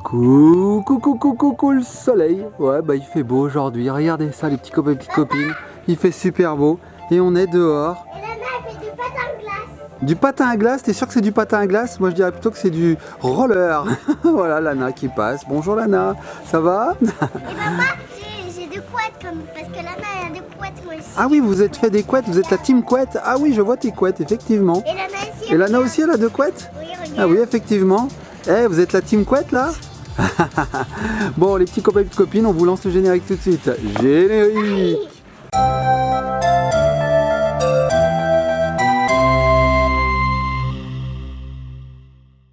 Coucou le soleil. Ouais, bah il fait beau aujourd'hui. Regardez ça les petits copains et petites copines. Il fait super beau et on est dehors. Et Lana elle fait du patin à glace. Du patin à glace, t'es sûr que c'est du patin à glace? Moi je dirais plutôt que c'est du roller. Voilà Lana qui passe. Bonjour Lana, ça va? Et papa, j'ai deux couettes parce que Lana elle a deux couettes moi aussi. Ah oui, vous êtes fait des couettes, vous êtes la team couette. Ah oui, je vois tes couettes, effectivement. Et Lana aussi. Et Lana aussi elle a deux couettes? Oui, regarde. Ah oui, effectivement. Eh, vous êtes la team couette là? Bon, les petits copains et petites copines, on vous lance le générique tout de suite. Générique!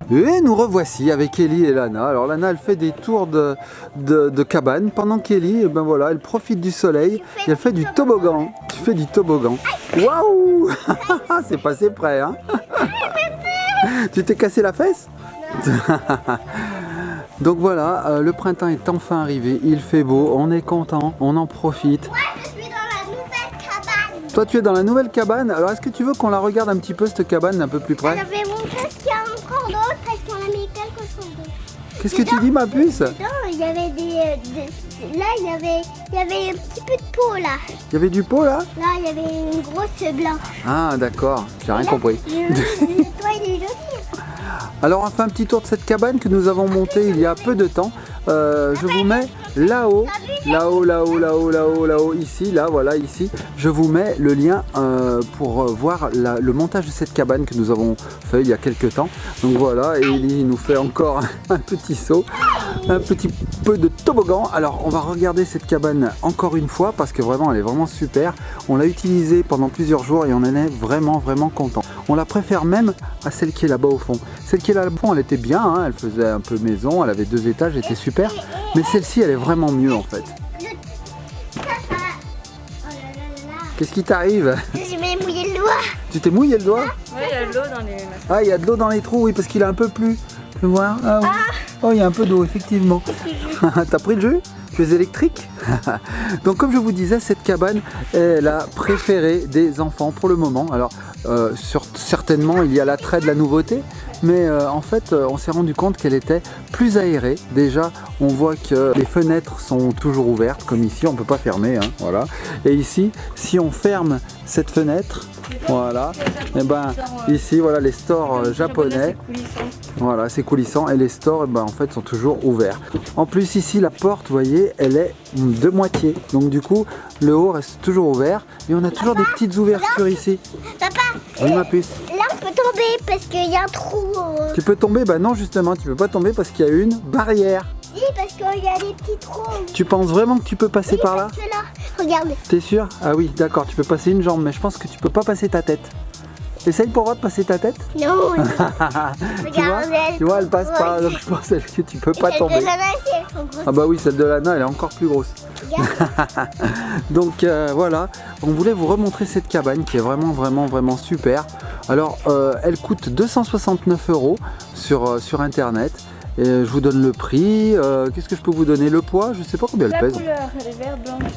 Et nous revoici avec Ellie et Lana. Alors Lana elle fait des tours de cabane pendant qu'Ellie, ben voilà, elle profite du soleil et elle fait du toboggan. Tu fais du toboggan. Waouh! C'est passé près hein? Tu t'es cassé la fesse? Donc voilà, le printemps est enfin arrivé, il fait beau, on est content, on en profite. Moi je suis dans la nouvelle cabane. Toi tu es dans la nouvelle cabane, alors est-ce que tu veux qu'on la regarde un petit peu cette cabane un peu plus près? Je vais montrer ce qu'il y a encore d'autre parce qu'on a mis quelque chose d'autre. Qu'est-ce que tu dis ma puce? Dedans, il y avait là, il y avait un petit peu de peau là. Il y avait du pot là? Là, il y avait une grosse blanche. Ah d'accord, j'ai rien compris. Le toit, il est joli. Alors on fait un petit tour de cette cabane que nous avons montée il y a peu de temps. Je vous mets là-haut, ici, là, voilà, ici. Je vous mets le lien pour voir le montage de cette cabane que nous avons fait il y a quelques temps. Donc voilà, et Ellie nous fait encore un petit saut, un petit peu de toboggan. Alors on va regarder cette cabane encore une fois parce que vraiment elle est vraiment super. On l'a utilisée pendant plusieurs jours et on en est vraiment content. On la préfère même à celle qui est là-bas au fond. Celle qui est là au fond, elle était bien, hein, elle faisait un peu maison, elle avait 2 étages, elle était super. Mais celle-ci, elle est vraiment mieux en fait. Qu'est-ce qui t'arrive? Je m'ai mouillé le doigt. Tu t'es mouillé le doigt? Oui, il y a de l'eau dans les... Ah, il y a de l'eau dans les trous, oui, parce qu'il a un peu plu. Tu peux voir? Ah, oui. Oh, il y a un peu d'eau, effectivement. T'as pris le jus? Tu es électrique? Donc comme je vous disais, cette cabane est la préférée des enfants pour le moment. Alors certainement il y a l'attrait de la nouveauté, mais en fait on s'est rendu compte qu'elle était plus aérée. Déjà on voit que les fenêtres sont toujours ouvertes comme ici, on ne peut pas fermer, hein, voilà. Et ici si on ferme cette fenêtre, voilà, et ben ici voilà les stores japonais, voilà c'est coulissant, et les stores en fait sont toujours ouverts. En plus ici la porte, vous voyez, elle est de moitié, donc du coup le haut reste toujours ouvert et on a toujours des petites ouvertures ici. Papa, Oui ma puce. là on peut tomber parce qu'il y a un trou. Tu peux tomber? Bah non justement tu peux pas tomber parce qu'il y a une barrière. Oui, parce qu'il y a des petits trous. Tu penses vraiment que tu peux passer par là? Parce que là, regarde. T'es sûr? Ah oui d'accord, tu peux passer une jambe mais je pense que tu peux pas passer ta tête. Essaye pour moi de passer ta tête. Non. Tu vois elle passe pas, donc je pense que tu peux pas tomber. Ah bah oui, celle de Lana elle est encore plus grosse. Donc voilà, on voulait vous remontrer cette cabane qui est vraiment super. Alors elle coûte 269 € sur internet. Et je vous donne le prix. Qu'est-ce que je peux vous donner? Le poids, je sais pas combien elle pèse. La couleur, elle est vert, blanche.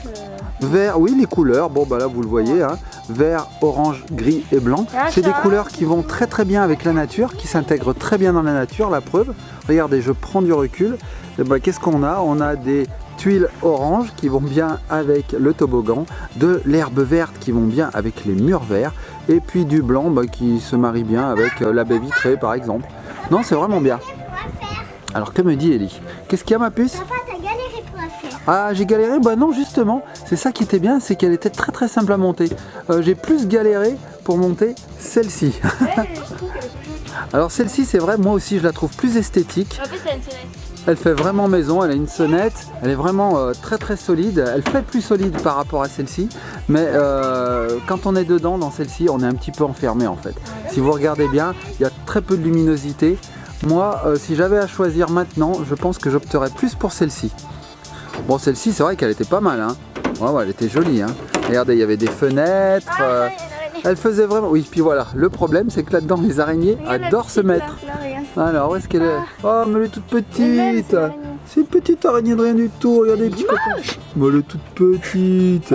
Vert, oui les couleurs, bon bah là vous le voyez, hein. Vert, orange, gris et blanc. C'est des couleurs qui vont très bien avec la nature, qui s'intègrent très bien dans la nature, la preuve. Regardez, je prends du recul. Et bah, qu'est-ce qu'on a? On a des tuiles oranges qui vont bien avec le toboggan, de l'herbe verte qui vont bien avec les murs verts, et puis du blanc qui se marie bien avec la baie vitrée par exemple. Non, c'est vraiment bien. Alors que me dit Ellie? Qu'est-ce qu'il y a ma puce? Papa, t'as galéré pour la faire. Ah j'ai galéré? Bah non justement, c'est ça qui était bien, c'est qu'elle était très simple à monter. J'ai plus galéré pour monter celle-ci. Alors celle-ci c'est vrai, moi aussi je la trouve plus esthétique. En plus, elle a une sonnette. Elle fait vraiment maison, elle a une sonnette, elle est vraiment très solide. Elle fait plus solide par rapport à celle-ci, mais quand on est dedans dans celle-ci, on est un petit peu enfermé en fait. Si vous regardez bien, il y a très peu de luminosité. Moi, si j'avais à choisir maintenant, je pense que j'opterais plus pour celle-ci. Bon, celle-ci, c'est vrai qu'elle était pas mal, hein. Ouais, elle était jolie, hein. Regardez, il y avait des fenêtres. Elle faisait vraiment... Oui, puis voilà, le problème, c'est que là-dedans, les araignées adorent se mettre. Alors, où est-ce qu'elle est? Oh, mais elle est toute petite. C'est une petite araignée de rien du tout. Regardez les petits copains. Mais elle est toute petite.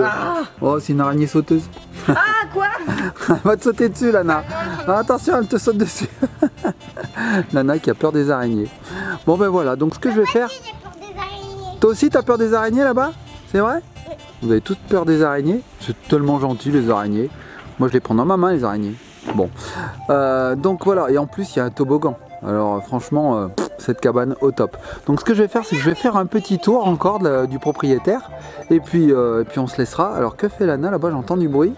Oh, c'est une araignée sauteuse. Ah, quoi? Elle va te sauter dessus, Lana. Ah, attention, elle te saute dessus. Lana qui a peur des araignées. Bon ben voilà, donc ce que je vais faire... J'ai peur des araignées. Toi aussi t'as peur des araignées là-bas? C'est vrai? Vous avez tous peur des araignées? C'est tellement gentil les araignées. Moi je les prends dans ma main les araignées. Bon, donc voilà, et en plus il y a un toboggan. Alors franchement, cette cabane au top. Donc ce que je vais faire, c'est que je vais faire un petit tour encore du propriétaire. Et puis on se laissera. Alors que fait Lana là-bas? J'entends du bruit.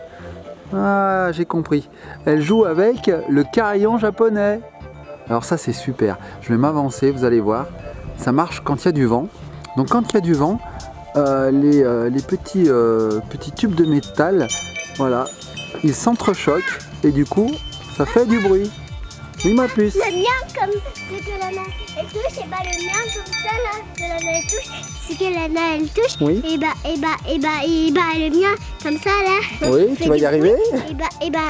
Ah, j'ai compris. Elle joue avec le carillon japonais. Alors ça c'est super. Je vais m'avancer, vous allez voir. Ça marche quand il y a du vent. Donc quand il y a du vent, les petits tubes de métal, voilà, ils s'entrechoquent et du coup ça fait du bruit. Oui ma puce. Le mien comme ce que Lana elle touche, et bah le mien comme ça là, que Lana elle touche, c'est que Lana elle touche, Oui. et bah le mien comme ça là. Oui, tu vas y arriver. Et bah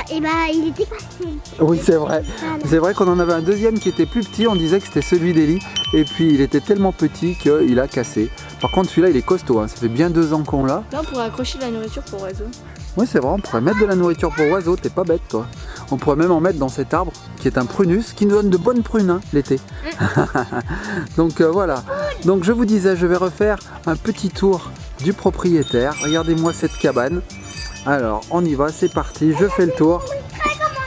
il était facile. Oui c'est vrai. Voilà. C'est vrai qu'on en avait un deuxième qui était plus petit, on disait que c'était celui d'Eli. Et puis il était tellement petit qu'il a cassé. Par contre celui-là il est costaud, hein. Ça fait bien 2 ans qu'on l'a. Là, on pourrait accrocher de la nourriture pour oiseaux. Oui c'est vrai, on pourrait mettre de la nourriture pour oiseaux, t'es pas bête toi. On pourrait même en mettre dans cet arbre qui est un prunus qui nous donne de bonnes prunes hein, l'été. Donc voilà, donc je vous disais, je vais refaire un petit tour du propriétaire. Regardez-moi cette cabane. Alors on y va, c'est parti, je fais le tour. Comment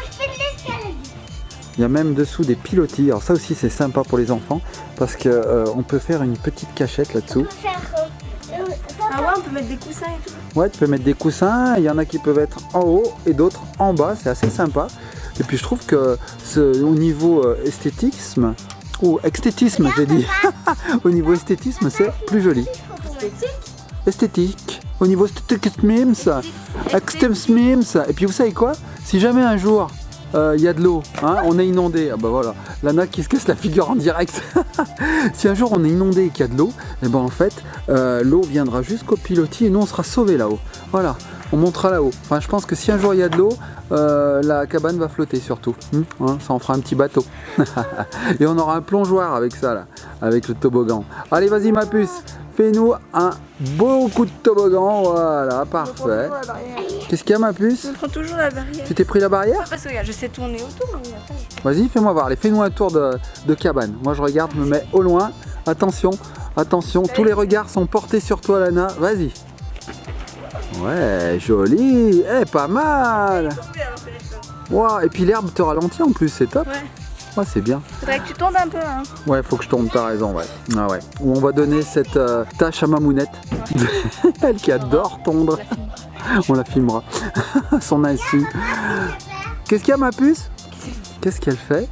je fais de l'escalade? Il y a même dessous des pilotis, alors ça aussi c'est sympa pour les enfants parce que on peut faire une petite cachette là-dessous. On peut faire Ah ouais, on peut mettre des coussins et tout. Ouais, tu peux mettre des coussins, il y en a qui peuvent être en haut et d'autres en bas, c'est assez sympa. Et puis je trouve que au niveau esthétisme, ou esthétisme j'ai dit, au niveau esthétisme c'est plus joli. Esthétique, au niveau esthétisme, et puis vous savez quoi, si jamais un jour il y a de l'eau, hein, on est inondé, ah bah voilà, Lana qui se casse la figure en direct. Si un jour on est inondé et qu'il y a de l'eau, et ben en fait l'eau viendra jusqu'au pilotis et nous on sera sauvés là-haut. Voilà, on montera là-haut. Enfin je pense que si un jour il y a de l'eau, la cabane va flotter surtout. Hein, ça en fera un petit bateau. Et on aura un plongeoir avec ça là, avec le toboggan. Allez vas-y ma puce, fais-nous un beau coup de toboggan, voilà, parfait. Qu'est-ce qu'il y a ma puce? On prend toujours la barrière. Tu t'es pris la barrière? Parce que regarde, je sais tourner autour. Mais attends. Vas-y, fais-moi voir. Allez, fais-nous un tour de cabane. Moi, je regarde, je me mets au loin. Attention, attention. Tous les regards sont portés sur toi, Lana. Vas-y. Ouais, joli. Eh, pas mal. Wow. Et puis l'herbe te ralentit en plus, c'est top. Ouais. Ouais, c'est bien. Faudrait que tu tournes un peu. Hein. Ouais, faut que je tourne, t'as raison, ouais. Ah ouais. Où on va donner cette tâche à Mamounette. Elle qui adore tondre. On la filmera. Son insu. Qu'est-ce qu'il y a ma puce? Qu'est-ce qu'elle fait?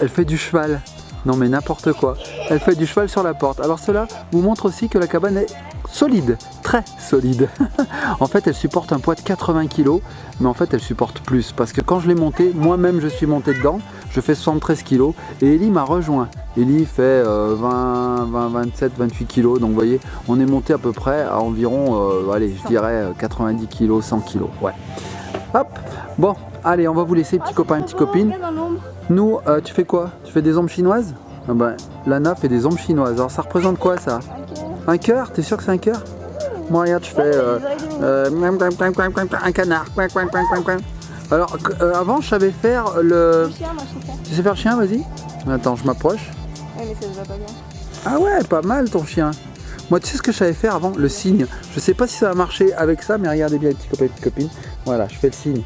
Elle fait du cheval. Non mais n'importe quoi. Elle fait du cheval sur la porte. Alors cela vous montre aussi que la cabane est solide, très solide. En fait elle supporte un poids de 80 kg, mais en fait elle supporte plus. Parce que quand je l'ai montée, moi-même je suis monté dedans, je fais 73 kg et Ellie m'a rejoint. Ellie fait 27, 28 kg, donc vous voyez, on est monté à peu près à environ, allez, je dirais 90 kg, 100 kg. Ouais. Hop, bon, allez, on va vous laisser, petits copains et petites copines. Nous, tu fais quoi? Tu fais des ombres chinoises? Ah ben, Lana fait des ombres chinoises. Alors ça représente quoi ça? Un cœur? T'es sûr que c'est un cœur? Moi regarde, je fais un canard. Alors avant je savais faire le... Tu sais faire le chien? Vas-y. Attends, je m'approche. Ouais, mais ça ne va pas bien. Ah ouais, pas mal ton chien. Moi tu sais ce que je savais faire avant? Le signe. Je sais pas si ça va marcher avec ça, mais regardez bien les petits copains et petites copines. Voilà, je fais le signe.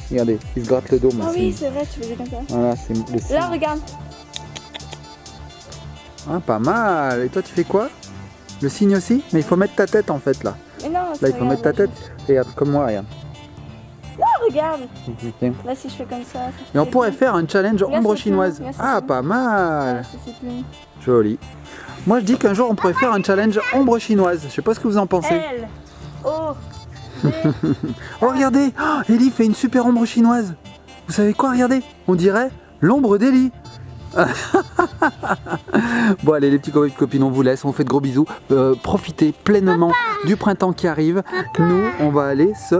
Regardez, il se gratte le dos. Ah oui, c'est vrai, tu faisais comme ça. Voilà, c'est le signe. Là, regarde. Ah, pas mal. Et toi, tu fais quoi? Le signe aussi? Mais il faut mettre ta tête en fait là. Mais non, Là, il faut mettre ta tête. Regarde, comme moi, regarde. Là, regarde. Là, si je fais comme ça. Et on pourrait faire un challenge Regarde, ombre c'est chinoise. plein, regarde, c'est Ah, plein. pas mal. C'est Joli. Moi, je dis qu'un jour, on pourrait faire un challenge ombre chinoise. Je sais pas ce que vous en pensez. L. O. Oh, regardez. Oh, Ellie fait une super ombre chinoise. Vous savez quoi? Regardez. On dirait l'ombre d'Ellie. Bon allez les petits copains et copines, on vous laisse, on vous fait de gros bisous. Profitez pleinement du printemps qui arrive. Nous on va aller se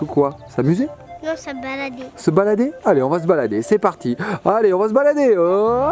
quoi? S'amuser? Non, ça baladait. Se balader? Allez on va se balader, c'est parti. Allez on va se balader. Oh